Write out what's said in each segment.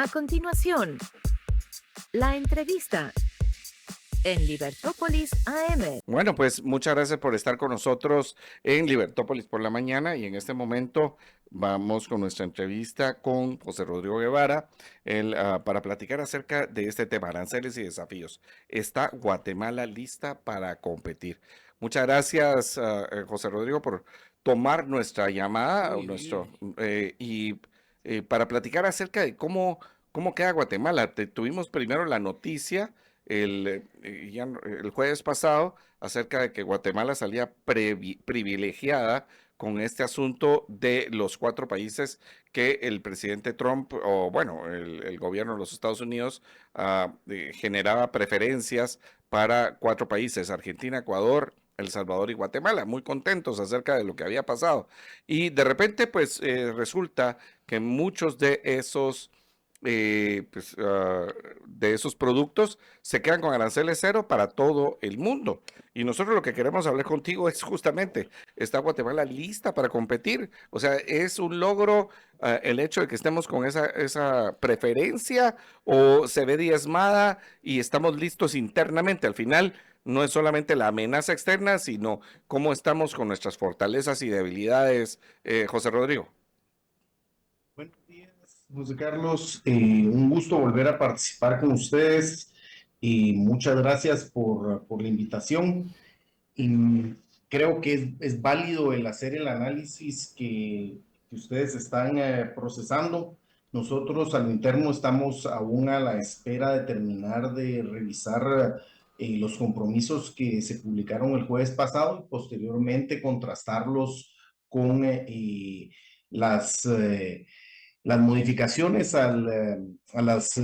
A continuación, la entrevista en Libertópolis AM. Bueno, pues muchas gracias por estar con nosotros en Libertópolis por la mañana y en este momento vamos con nuestra entrevista con José Rodrigo Guevara para platicar acerca de este tema, aranceles y desafíos. ¿Está Guatemala lista para competir? Muchas gracias, José Rodrigo, por tomar nuestra llamada para platicar acerca de cómo queda Guatemala. Tuvimos primero la noticia el jueves pasado acerca de que Guatemala salía privilegiada con este asunto de los 4 países que el presidente Trump, o bueno, el gobierno de los Estados Unidos generaba preferencias para 4 países: Argentina, Ecuador, El Salvador y Guatemala, muy contentos acerca de lo que había pasado. Y de repente, pues resulta que muchos de esos productos se quedan con aranceles cero para todo el mundo. Y nosotros lo que queremos hablar contigo es justamente, ¿está Guatemala lista para competir? O sea, ¿es un logro el hecho de que estemos con esa preferencia, o se ve diezmada y estamos listos internamente? Al final, no es solamente la amenaza externa, sino cómo estamos con nuestras fortalezas y debilidades, José Rodrigo. Buenos días, José Carlos. Un gusto volver a participar con ustedes y muchas gracias por la invitación. Y creo que es válido el hacer el análisis que ustedes están procesando. Nosotros al interno estamos aún a la espera de terminar de revisar los compromisos que se publicaron el jueves pasado y posteriormente contrastarlos con las... las modificaciones a las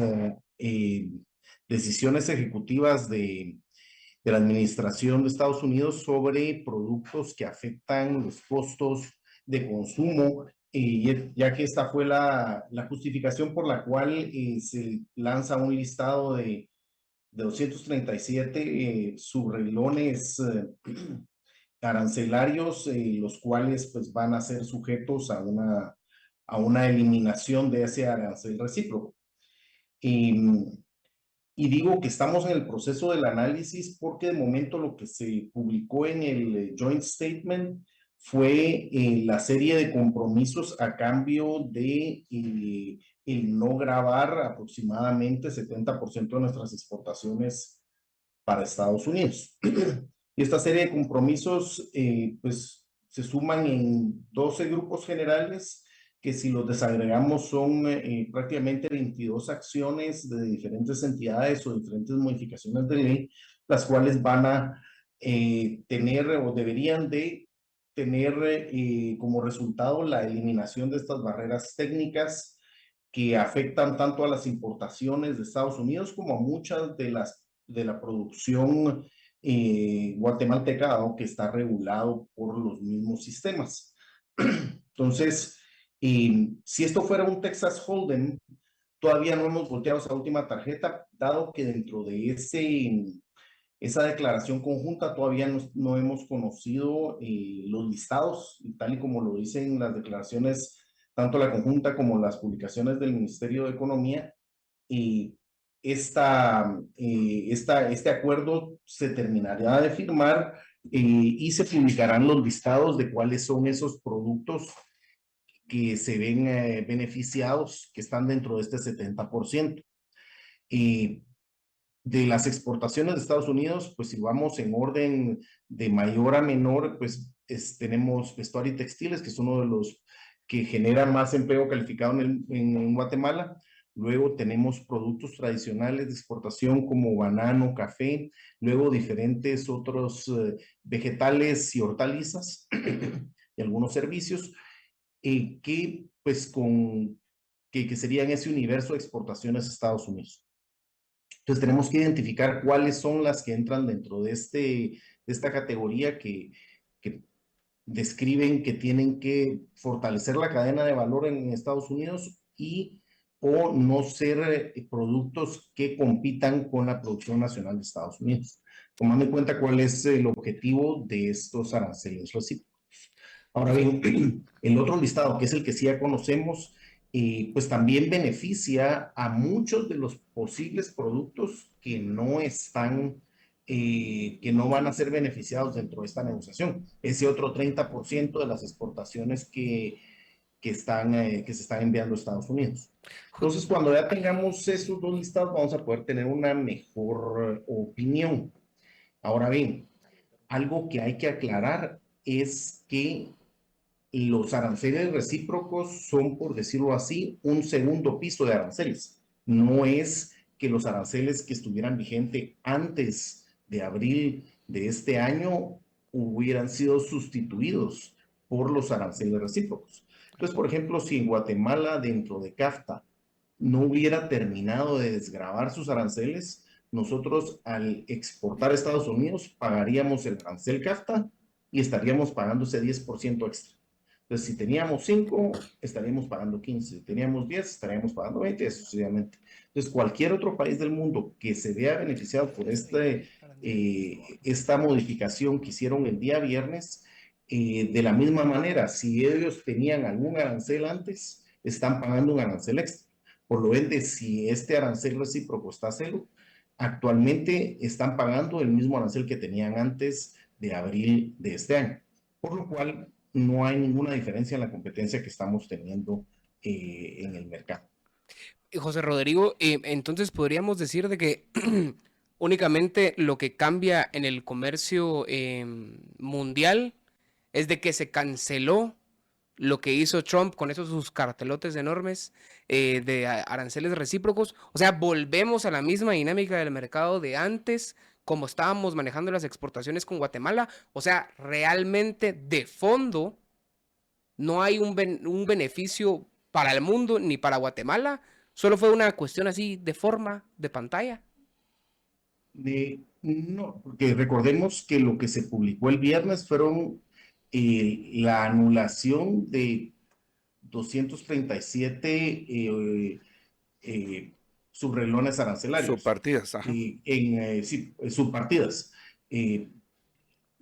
decisiones ejecutivas de la administración de Estados Unidos sobre productos que afectan los costos de consumo, ya que esta fue la justificación por la cual se lanza un listado de 237 subreglones arancelarios, los cuales pues van a ser sujetos a una eliminación de ese arancel recíproco. Y digo que estamos en el proceso del análisis porque de momento lo que se publicó en el Joint Statement fue la serie de compromisos a cambio de el no gravar aproximadamente 70% de nuestras exportaciones para Estados Unidos. Y esta serie de compromisos pues se suman en 12 grupos generales que, si los desagregamos, son prácticamente 22 acciones de diferentes entidades o diferentes modificaciones de ley, las cuales van a tener o deberían de tener como resultado la eliminación de estas barreras técnicas que afectan tanto a las importaciones de Estados Unidos como a muchas de la producción guatemalteca, dado que está regulado por los mismos sistemas. Entonces, si esto fuera un Texas Hold'em, todavía no hemos volteado esa última tarjeta, dado que dentro de esa declaración conjunta todavía no hemos conocido los listados, tal y como lo dicen las declaraciones, tanto la conjunta como las publicaciones del Ministerio de Economía. Este acuerdo se terminará de firmar y se publicarán los listados de cuáles son esos productos que se ven beneficiados, que están dentro de este 70%. De las exportaciones de Estados Unidos, pues si vamos en orden de mayor a menor, pues tenemos vestuario y textiles, que es uno de los que generan más empleo calificado en Guatemala. Luego tenemos productos tradicionales de exportación como banano, café, luego diferentes otros vegetales y hortalizas y algunos servicios que pues que serían ese universo de exportaciones a Estados Unidos. Entonces tenemos que identificar cuáles son las que entran dentro de esta categoría que describen que tienen que fortalecer la cadena de valor en Estados Unidos o no ser productos que compitan con la producción nacional de Estados Unidos, tomando en cuenta cuál es el objetivo de estos aranceles recíprocos. Ahora bien, el otro listado, que es el que sí ya conocemos, pues también beneficia a muchos de los posibles productos que no van a ser beneficiados dentro de esta negociación. Ese otro 30% de las exportaciones que se están enviando a Estados Unidos. Entonces, cuando ya tengamos esos dos listados, vamos a poder tener una mejor opinión. Ahora bien, algo que hay que aclarar es que los aranceles recíprocos son, por decirlo así, un segundo piso de aranceles. No es que los aranceles que estuvieran vigentes antes de abril de este año hubieran sido sustituidos por los aranceles recíprocos. Entonces, por ejemplo, si en Guatemala, dentro de CAFTA, no hubiera terminado de desgravar sus aranceles, nosotros al exportar a Estados Unidos pagaríamos el arancel CAFTA y estaríamos pagando ese 10% extra. Entonces, si teníamos 5, estaríamos pagando 15. Si teníamos 10, estaríamos pagando 20, sucesivamente. Entonces, cualquier otro país del mundo que se vea beneficiado por esta modificación que hicieron el día viernes, de la misma manera, si ellos tenían algún arancel antes, están pagando un arancel extra. Por lo ende, si este arancel recíproco está a cero, actualmente están pagando el mismo arancel que tenían antes de abril de este año. Por lo cual, no hay ninguna diferencia en la competencia que estamos teniendo en el mercado. José Rodrigo, entonces podríamos decir de que únicamente lo que cambia en el comercio mundial es de que se canceló lo que hizo Trump con esos sus cartelotes enormes de aranceles recíprocos. O sea, volvemos a la misma dinámica del mercado de antes, como estábamos manejando las exportaciones con Guatemala. O sea, realmente de fondo no hay un beneficio para el mundo ni para Guatemala. Solo fue una cuestión así de forma, de pantalla. No, porque recordemos que lo que se publicó el viernes fueron la anulación de 237 subrelones arancelarios. Subpartidas, ajá. Sí, subpartidas.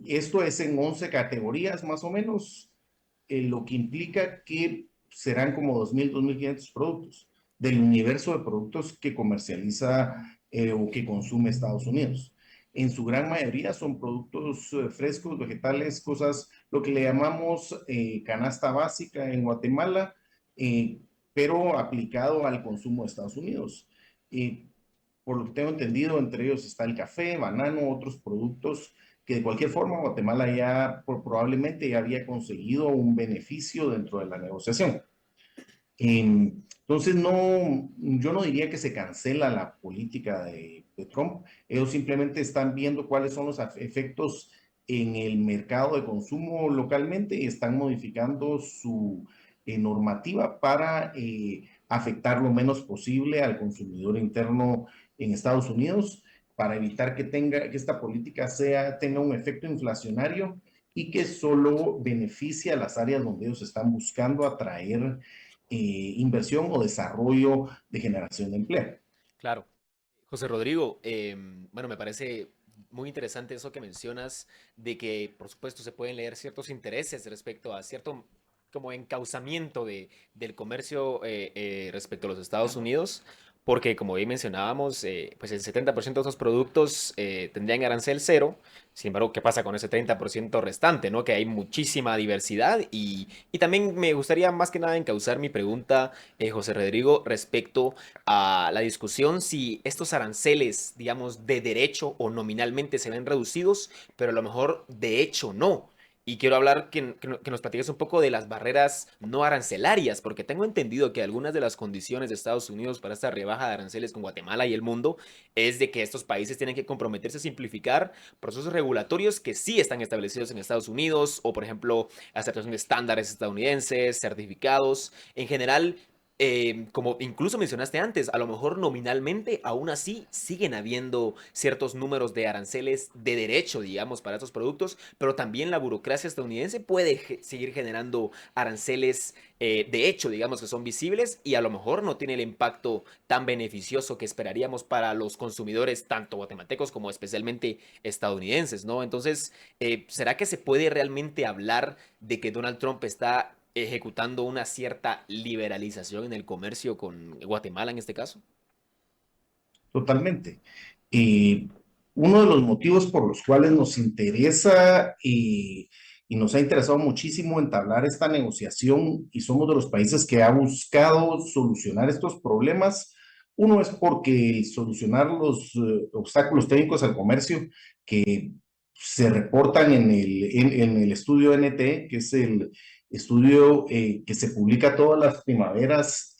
Esto es en 11 categorías más o menos, lo que implica que serán como 2.000, 2.500 productos del universo de productos que comercializa o que consume Estados Unidos. En su gran mayoría son productos frescos, vegetales, cosas, lo que le llamamos canasta básica en Guatemala, pero aplicado al consumo de Estados Unidos. Por lo que tengo entendido, entre ellos está el café, banano, otros productos que de cualquier forma Guatemala ya probablemente ya había conseguido un beneficio dentro de la negociación. Entonces, yo no diría que se cancela la política de Trump. Ellos simplemente están viendo cuáles son los efectos en el mercado de consumo localmente y están modificando su normativa para afectar lo menos posible al consumidor interno en Estados Unidos, para evitar que esta política tenga un efecto inflacionario y que solo beneficie a las áreas donde ellos están buscando atraer inversión o desarrollo de generación de empleo. Claro. José Rodrigo, bueno, me parece muy interesante eso que mencionas de que, por supuesto, se pueden leer ciertos intereses respecto a cierto como encauzamiento del comercio respecto a los Estados Unidos, porque como bien mencionábamos, pues el 70% de esos productos tendrían arancel cero. Sin embargo, ¿qué pasa con ese 30% restante, ¿no? Que hay muchísima diversidad y también me gustaría más que nada encauzar mi pregunta, José Rodrigo, respecto a la discusión si estos aranceles, digamos, de derecho o nominalmente se ven reducidos, pero a lo mejor de hecho no. Y quiero hablar que nos platiques un poco de las barreras no arancelarias, porque tengo entendido que algunas de las condiciones de Estados Unidos para esta rebaja de aranceles con Guatemala y el mundo es de que estos países tienen que comprometerse a simplificar procesos regulatorios que sí están establecidos en Estados Unidos, o por ejemplo, aceptación de estándares estadounidenses, certificados. En general, como incluso mencionaste antes, a lo mejor nominalmente aún así siguen habiendo ciertos números de aranceles de derecho, digamos, para estos productos, pero también la burocracia estadounidense puede seguir generando aranceles de hecho, digamos, que son visibles y a lo mejor no tiene el impacto tan beneficioso que esperaríamos para los consumidores, tanto guatemaltecos como especialmente estadounidenses, ¿no? Entonces, ¿será que se puede realmente hablar de que Donald Trump está ejecutando una cierta liberalización en el comercio con Guatemala en este caso? Totalmente. Y uno de los motivos por los cuales nos interesa y nos ha interesado muchísimo entablar esta negociación y somos de los países que ha buscado solucionar estos problemas, uno es porque solucionar los obstáculos técnicos al comercio que se reportan en el estudio NT, que es el estudio que se publica todas las primaveras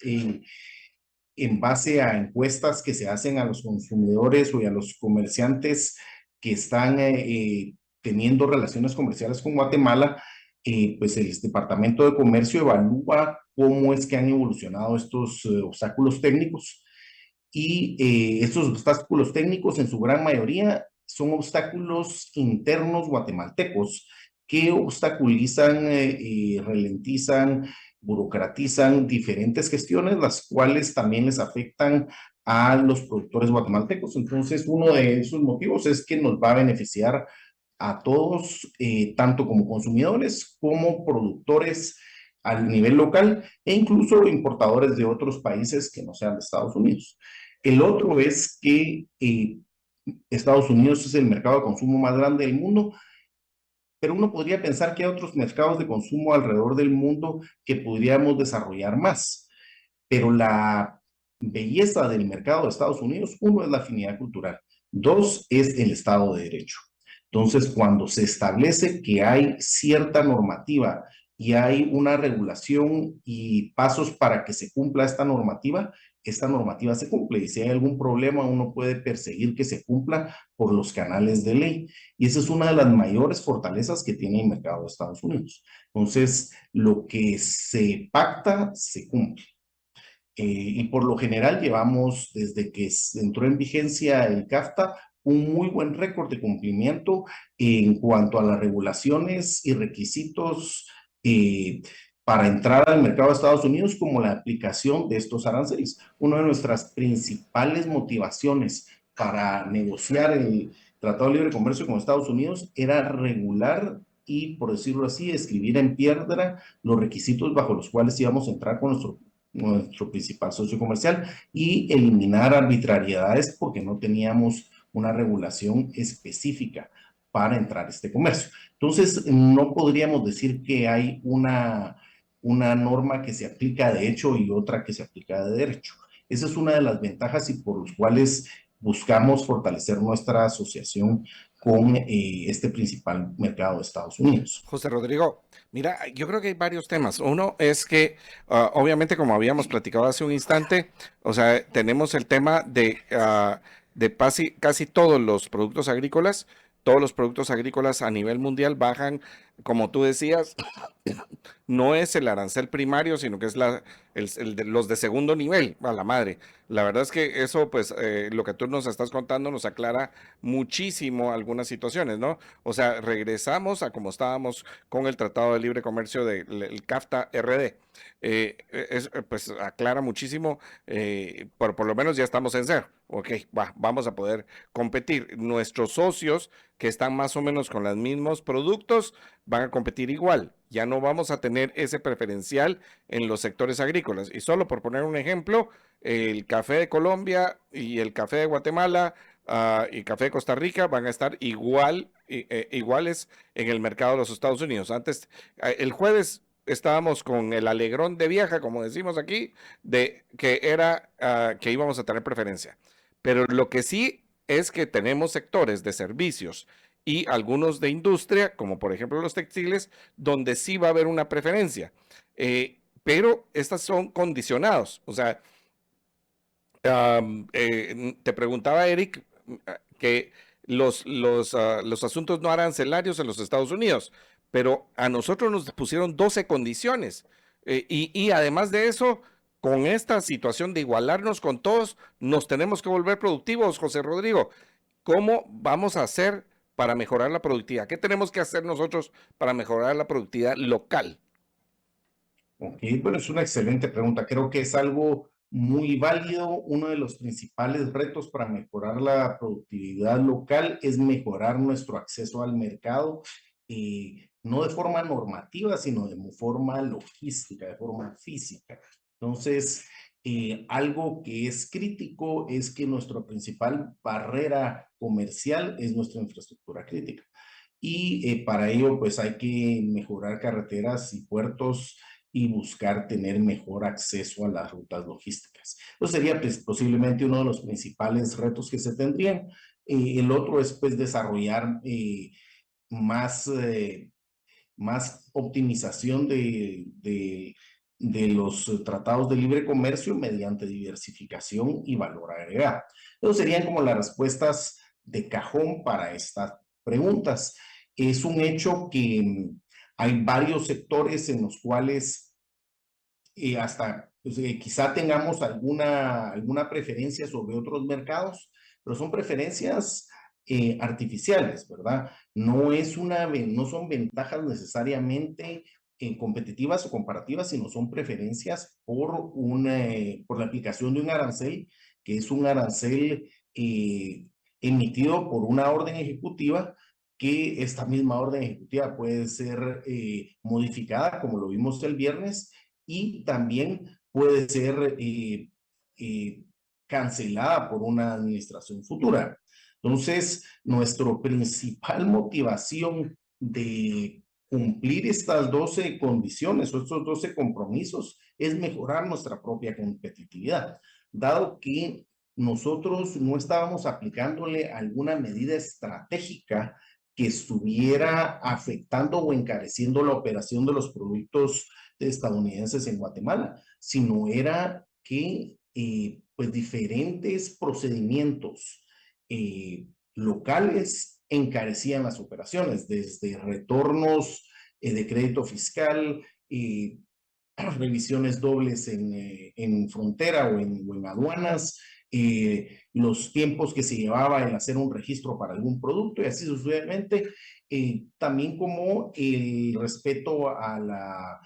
en base a encuestas que se hacen a los consumidores o a los comerciantes que están teniendo relaciones comerciales con Guatemala, pues el Departamento de Comercio evalúa cómo es que han evolucionado estos obstáculos técnicos y estos obstáculos técnicos en su gran mayoría son obstáculos internos guatemaltecos que obstaculizan, ralentizan, burocratizan diferentes gestiones, las cuales también les afectan a los productores guatemaltecos. Entonces, uno de esos motivos es que nos va a beneficiar a todos, tanto como consumidores como productores al nivel local e incluso importadores de otros países que no sean de Estados Unidos. El otro es que Estados Unidos es el mercado de consumo más grande del mundo, pero uno podría pensar que hay otros mercados de consumo alrededor del mundo que podríamos desarrollar más. Pero la belleza del mercado de Estados Unidos, uno es la afinidad cultural, dos es el Estado de Derecho. Entonces, cuando se establece que hay cierta normativa y hay una regulación y pasos para que se cumpla esta normativa se cumple. Y si hay algún problema, uno puede perseguir que se cumpla por los canales de ley. Y esa es una de las mayores fortalezas que tiene el mercado de Estados Unidos. Entonces, lo que se pacta, se cumple. Y por lo general llevamos, desde que entró en vigencia el CAFTA, un muy buen récord de cumplimiento en cuanto a las regulaciones y requisitos para entrar al mercado de Estados Unidos, como la aplicación de estos aranceles. Una de nuestras principales motivaciones para negociar el Tratado de Libre Comercio con Estados Unidos era regular y, por decirlo así, escribir en piedra los requisitos bajo los cuales íbamos a entrar con nuestro principal socio comercial y eliminar arbitrariedades porque no teníamos una regulación específica para entrar a este comercio. Entonces, no podríamos decir que hay una norma que se aplica de hecho y otra que se aplica de derecho. Esa es una de las ventajas y por los cuales buscamos fortalecer nuestra asociación con este principal mercado de Estados Unidos. José Rodrigo, mira, yo creo que hay varios temas. Uno es que, obviamente, como habíamos platicado hace un instante, o sea, tenemos el tema de casi todos los productos agrícolas. Todos los productos agrícolas a nivel mundial bajan, como tú decías, no es el arancel primario, sino que es los de segundo nivel, a la madre. La verdad es que eso, pues, lo que tú nos estás contando nos aclara muchísimo algunas situaciones, ¿no? O sea, regresamos a como estábamos con el Tratado de Libre Comercio del CAFTA-RD. Pues aclara muchísimo, por lo menos ya estamos en cero. Ok, vamos a poder competir. Nuestros socios que están más o menos con los mismos productos van a competir igual. Ya no vamos a tener ese preferencial en los sectores agrícolas. Y solo por poner un ejemplo, el café de Colombia y el café de Guatemala y café de Costa Rica van a estar iguales en el mercado de los Estados Unidos. Antes, el jueves estábamos con el alegrón de vieja, como decimos aquí, de que era que íbamos a tener preferencia. Pero lo que sí es que tenemos sectores de servicios y algunos de industria, como por ejemplo los textiles, donde sí va a haber una preferencia. Pero estas son condicionados. O sea, te preguntaba Eric que los asuntos no arancelarios en los Estados Unidos, pero a nosotros nos pusieron 12 condiciones. Y además de eso, con esta situación de igualarnos con todos, nos tenemos que volver productivos, José Rodrigo. ¿Cómo vamos a hacer para mejorar la productividad? ¿Qué tenemos que hacer nosotros para mejorar la productividad local? Ok, bueno, es una excelente pregunta. Creo que es algo muy válido. Uno de los principales retos para mejorar la productividad local es mejorar nuestro acceso al mercado. no de forma normativa, sino de forma logística, de forma física. Entonces, algo que es crítico es que nuestra principal barrera comercial es nuestra infraestructura crítica. Y para ello, pues hay que mejorar carreteras y puertos y buscar tener mejor acceso a las rutas logísticas. Eso sería pues, posiblemente uno de los principales retos que se tendrían. El otro es pues desarrollar más, más optimización de los tratados de libre comercio mediante diversificación y valor agregado. Esas serían como las respuestas de cajón para estas preguntas. Es un hecho que hay varios sectores en los cuales hasta pues, quizá tengamos alguna preferencia sobre otros mercados, pero son preferencias artificiales, ¿verdad? No son ventajas necesariamente competitivas o comparativas, sino son preferencias por la aplicación de un arancel, que es un arancel emitido por una orden ejecutiva, que esta misma orden ejecutiva puede ser modificada, como lo vimos el viernes, y también puede ser cancelada por una administración futura. Entonces, nuestra principal motivación de cumplir estas 12 condiciones o estos 12 compromisos es mejorar nuestra propia competitividad, dado que nosotros no estábamos aplicándole alguna medida estratégica que estuviera afectando o encareciendo la operación de los productos estadounidenses en Guatemala, sino era que pues diferentes procedimientos locales encarecían las operaciones, desde retornos de crédito fiscal, revisiones dobles en frontera o en aduanas, los tiempos que se llevaba en hacer un registro para algún producto y así sucesivamente, también como el respeto a la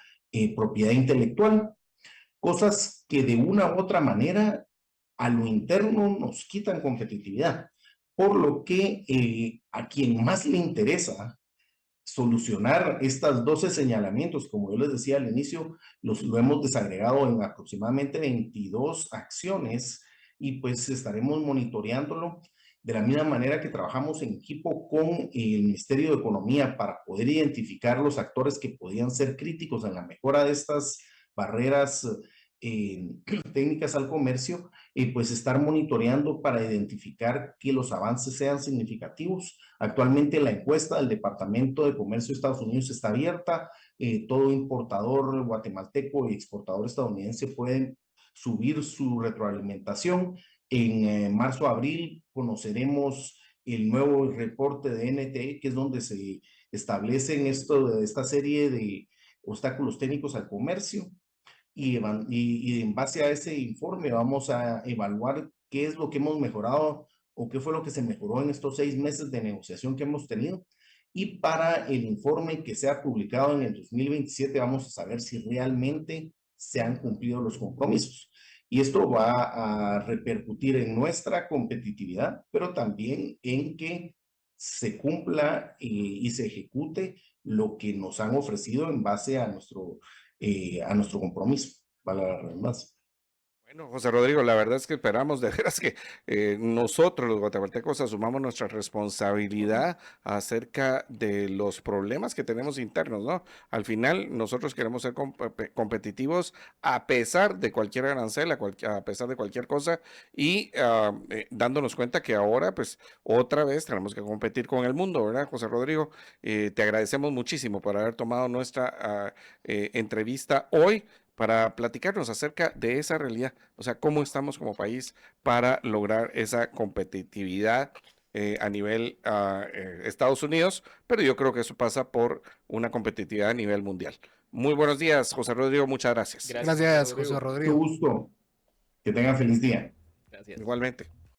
propiedad intelectual, cosas que de una u otra manera a lo interno nos quitan competitividad, por lo que a quien más le interesa solucionar estas 12 señalamientos, como yo les decía al inicio, lo hemos desagregado en aproximadamente 22 acciones y pues estaremos monitoreándolo de la misma manera que trabajamos en equipo con el Ministerio de Economía para poder identificar los actores que podían ser críticos en la mejora de estas barreras técnicas al comercio, pues estar monitoreando para identificar que los avances sean significativos. Actualmente la encuesta del Departamento de Comercio de Estados Unidos está abierta. Todo importador guatemalteco y exportador estadounidense pueden subir su retroalimentación. En marzo-abril conoceremos el nuevo reporte de NTE, que es donde se establecen esta serie de obstáculos técnicos al comercio. Y en base a ese informe vamos a evaluar qué es lo que hemos mejorado o qué fue lo que se mejoró en estos 6 meses de negociación que hemos tenido. Y para el informe que sea publicado en el 2027 vamos a saber si realmente se han cumplido los compromisos. Y esto va a repercutir en nuestra competitividad, pero también en que se cumpla y se ejecute lo que nos han ofrecido en base a nuestro compromiso, para la redundancia. Bueno, José Rodrigo, la verdad es que esperamos de veras que nosotros los guatemaltecos asumamos nuestra responsabilidad acerca de los problemas que tenemos internos, ¿no? Al final, nosotros queremos ser competitivos a pesar de cualquier arancel, a pesar de cualquier cosa, y dándonos cuenta que ahora, pues, otra vez tenemos que competir con el mundo, ¿verdad, José Rodrigo? Te agradecemos muchísimo por haber tomado nuestra entrevista hoy para platicarnos acerca de esa realidad, o sea, cómo estamos como país para lograr esa competitividad a nivel Estados Unidos, pero yo creo que eso pasa por una competitividad a nivel mundial. Muy buenos días, José Rodrigo, muchas gracias. Gracias, José Mucho Rodrigo. gusto. Que tengan feliz día. Gracias. Igualmente.